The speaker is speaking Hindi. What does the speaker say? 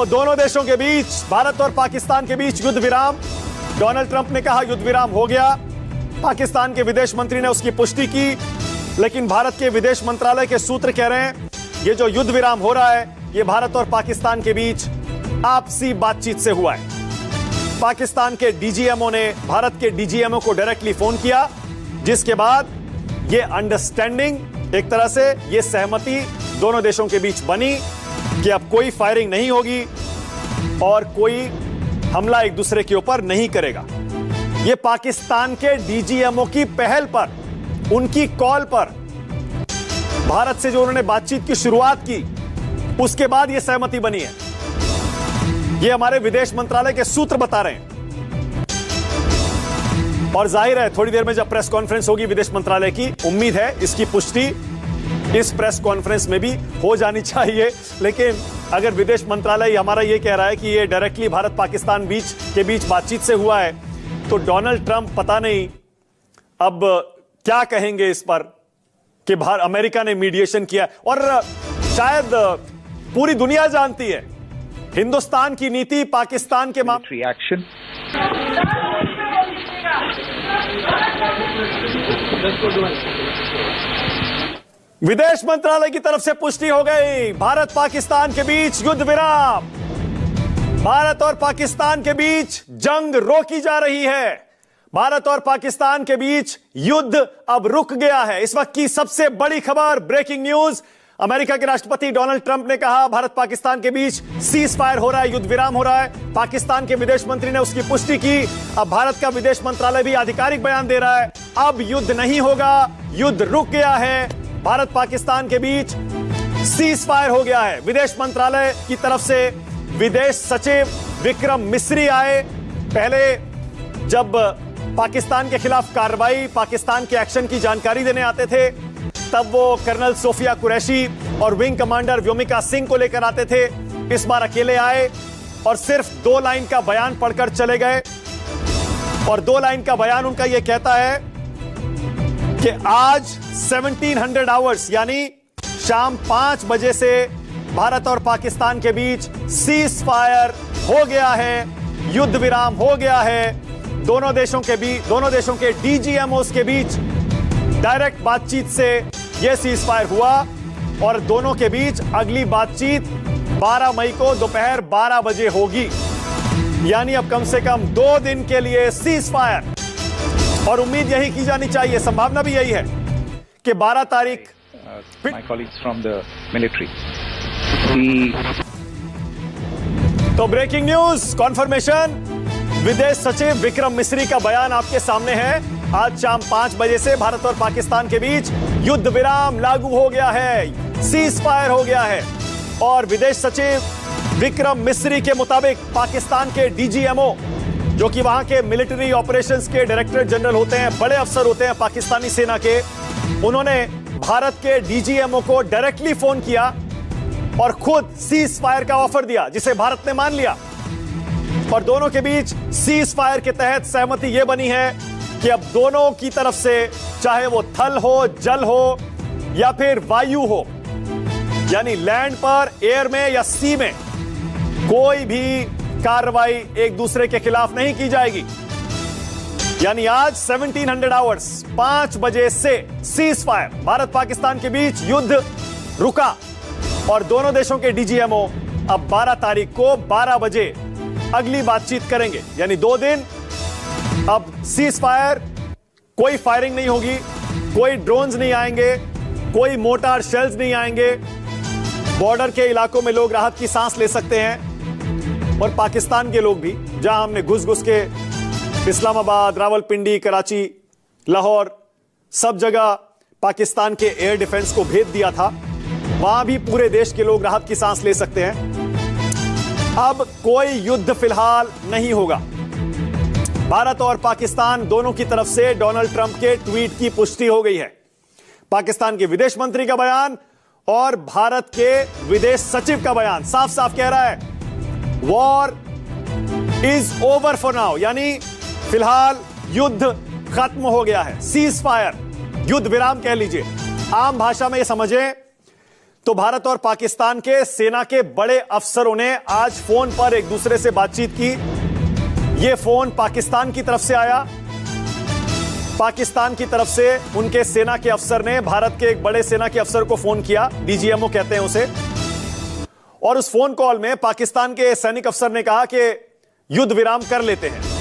तो दोनों देशों के बीच, भारत और पाकिस्तान के बीच युद्ध विराम। डोनाल्ड ट्रंप ने कहा युद्ध विराम हो गया। पाकिस्तान के विदेश मंत्री ने उसकी पुष्टि की, लेकिन भारत के विदेश मंत्रालय के सूत्र कह रहे हैं ये जो युद्ध विराम हो रहा है ये भारत और पाकिस्तान के बीच आपसी बातचीत से हुआ है। पाकिस्तान के डीजीएमओ ने भारत के डीजीएमओ को डायरेक्टली फोन किया, जिसके बाद ये अंडरस्टैंडिंग, एक तरह से ये सहमति दोनों देशों के बीच बनी कि अब कोई फायरिंग नहीं होगी और कोई हमला एक दूसरे के ऊपर नहीं करेगा। ये पाकिस्तान के डीजीएमओ की पहल पर, उनकी कॉल पर भारत से जो उन्होंने बातचीत की शुरुआत की, उसके बाद यह सहमति बनी है। यह हमारे विदेश मंत्रालय के सूत्र बता रहे हैं। और जाहिर है थोड़ी देर में जब प्रेस कॉन्फ्रेंस होगी विदेश मंत्रालय की, उम्मीद है इसकी पुष्टि इस प्रेस कॉन्फ्रेंस में भी हो जानी चाहिए। लेकिन अगर विदेश मंत्रालय हमारा यह कह रहा है कि यह डायरेक्टली भारत पाकिस्तान के बीच बातचीत से हुआ है, तो डोनाल्ड ट्रंप पता नहीं अब क्या कहेंगे इस पर कि अमेरिका ने मीडिएशन किया। और शायद पूरी दुनिया जानती है हिंदुस्तान की नीति पाकिस्तान के मामले एक्शन। विदेश मंत्रालय की तरफ से पुष्टि हो गई, भारत पाकिस्तान के बीच युद्ध विराम। भारत और पाकिस्तान के बीच जंग रोकी जा रही है। भारत और पाकिस्तान के बीच युद्ध अब रुक गया है। इस वक्त की सबसे बड़ी खबर, ब्रेकिंग न्यूज। अमेरिका के राष्ट्रपति डोनाल्ड ट्रंप ने कहा भारत पाकिस्तान के बीच सीज फायर हो रहा है, युद्ध विराम हो रहा है। पाकिस्तान के विदेश मंत्री ने उसकी पुष्टि की। अब भारत का विदेश मंत्रालय भी आधिकारिक बयान दे रहा है, अब युद्ध नहीं होगा, युद्ध रुक गया है। भारत पाकिस्तान के बीच सीज फायर हो गया है। विदेश मंत्रालय की तरफ से विदेश सचिव विक्रम मिस्री आए। पहले जब पाकिस्तान के खिलाफ कार्रवाई, पाकिस्तान के एक्शन की जानकारी देने आते थे, तब वो कर्नल सोफिया कुरैशी और विंग कमांडर व्योमिका सिंह को लेकर आते थे। इस बार अकेले आए और सिर्फ 2 लाइन का बयान पढ़कर चले गए। और 2 लाइन का बयान उनका यह कहता है कि आज 1700 आवर्स यानी शाम 5 बजे से भारत और पाकिस्तान के बीच सीज फायर हो गया है, युद्ध विराम हो गया है। दोनों देशों के डीजीएमओस के बीच डायरेक्ट बातचीत से यह सीज फायर हुआ और दोनों के बीच अगली बातचीत 12 मई को दोपहर 12 बजे होगी। यानी अब कम से कम 2 दिन के लिए सीज फायर। और उम्मीद यही की जानी चाहिए, संभावना भी यही है कि 12 तारीख My colleagues from the military. तो ब्रेकिंग न्यूज कॉन्फर्मेशन, विदेश सचिव विक्रम मिस्री का बयान आपके सामने है। आज शाम 5 बजे से भारत और पाकिस्तान के बीच युद्ध विराम लागू हो गया है, सीज फायर हो गया है। और विदेश सचिव विक्रम मिस्री के मुताबिक पाकिस्तान के डीजीएमओ, जो कि वहां के मिलिट्री ऑपरेशंस के डायरेक्टर जनरल होते हैं, बड़े अफसर होते हैं पाकिस्तानी सेना के, उन्होंने भारत के डीजीएमओ को डायरेक्टली फोन किया और खुद सीज फायर का ऑफर दिया, जिसे भारत ने मान लिया। और दोनों के बीच सीज फायर के तहत सहमति यह बनी है कि अब दोनों की तरफ से, चाहे वो थल हो, जल हो या फिर वायु हो, यानी लैंड पर, एयर में या सी में, कोई भी कार्रवाई एक दूसरे के खिलाफ नहीं की जाएगी। यानी आज 1700 आवर्स 5 बजे से सीज फायर, भारत पाकिस्तान के बीच युद्ध रुका और दोनों देशों के डीजीएमओ अब 12 तारीख को 12 बजे अगली बातचीत करेंगे। यानी 2 दिन अब सीज फायर, कोई फायरिंग नहीं होगी, कोई ड्रोन्स नहीं आएंगे, कोई मोर्टार शेल्स नहीं आएंगे। बॉर्डर के इलाकों में लोग राहत की सांस ले सकते हैं और पाकिस्तान के लोग भी, जहां हमने घुस घुस के इस्लामाबाद, रावलपिंडी, कराची, लाहौर, सब जगह पाकिस्तान के एयर डिफेंस को भेज दिया था, वहां भी पूरे देश के लोग राहत की सांस ले सकते हैं। अब कोई युद्ध फिलहाल नहीं होगा। भारत और पाकिस्तान दोनों की तरफ से डोनाल्ड ट्रंप के ट्वीट की पुष्टि हो गई है। पाकिस्तान के विदेश मंत्री का बयान और भारत के विदेश सचिव का बयान साफ साफ कह रहा है war is over for now, यानी फिलहाल युद्ध खत्म हो गया है। सीज फायर, युद्ध विराम कह लीजिए, आम भाषा में यह समझें तो भारत और पाकिस्तान के सेना के बड़े अफसरों ने आज फोन पर एक दूसरे से बातचीत की। यह फोन पाकिस्तान की तरफ से आया। पाकिस्तान की तरफ से उनके सेना के अफसर ने भारत के एक बड़े सेना के अफसर को फोन किया, डीजीएमओ कहते हैं उसे। और उस फोन कॉल में पाकिस्तान के सैनिक अफसर ने कहा कि युद्ध विराम कर लेते हैं।